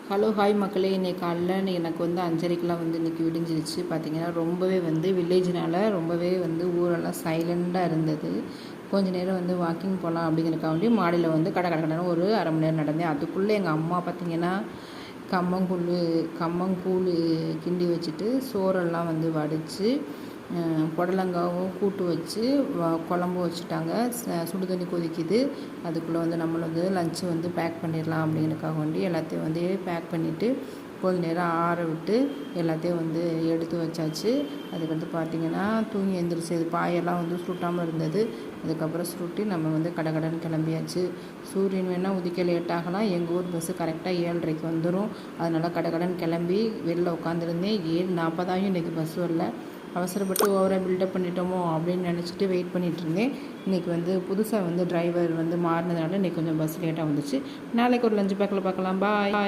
Hello hi மக்களே, இன்றைக்கி காலைல எனக்கு வந்து 5:30க்கெலாம் வந்து இன்றைக்கி விடிஞ்சிருச்சு. பார்த்திங்கன்னா ரொம்பவே வந்து வில்லேஜ்னால ரொம்பவே வந்து ஊரெல்லாம் சைலண்ட்டாக இருந்தது. கொஞ்சம் நேரம் வந்து வாக்கிங் போகலாம் அப்படிங்கிறக்காண்டி மாடியில் வந்து கடன்னு ஒரு அரை மணி நேரம் நடந்தேன். அதுக்குள்ளே எங்கள் அம்மா பார்த்திங்கன்னா கம்மங்கூழ் கிண்டி வச்சுட்டு சோறெல்லாம் வந்து வடித்து புடலங்காவும் கூட்டு வச்சு குழம்பு வச்சுட்டாங்க. சுடு தண்ணி கொதிக்குது. அதுக்குள்ளே வந்து நம்மளும் வந்து லஞ்சு வந்து பேக் பண்ணிடலாம் அப்படிங்கிறதுக்காக வேண்டி எல்லாத்தையும் வந்து பேக் பண்ணிவிட்டு கொஞ்ச நேரம் ஆற விட்டு எல்லாத்தையும் வந்து எடுத்து வச்சாச்சு. அதுக்கடுத்து பார்த்திங்கன்னா தூங்கி எழுந்திரிச்சது பாயெல்லாம் வந்து சுருட்டாமல் இருந்தது. அதுக்கப்புறம் சுருட்டி நம்ம வந்து கடன்னு கிளம்பியாச்சு. சூரியன் வேணால் உதிக்க லேட் ஆகலாம். எங்கள் ஊர் பஸ்ஸு கரெக்டாக 7:30க்கு வந்துடும். அதனால் கடன்னு கிளம்பி வெளில உட்காந்துருந்தேன். 7:40 இன்றைக்கி பஸ் வரல. அவசரப்பட்டு ஓவராக பில்டப் பண்ணிட்டோமோ அப்படின்னு நினச்சிட்டு வெயிட் பண்ணிகிட்டு இருந்தேன். இன்றைக்கி வந்து புதுசாக வந்து டிரைவர் வந்து மாறினதுனால இன்றைக்கி கொஞ்சம் பஸ் லேட்டாக வந்துச்சு. நாளைக்கு ஒரு லஞ்சு பேக்கில் பார்க்கலாம். பாய்.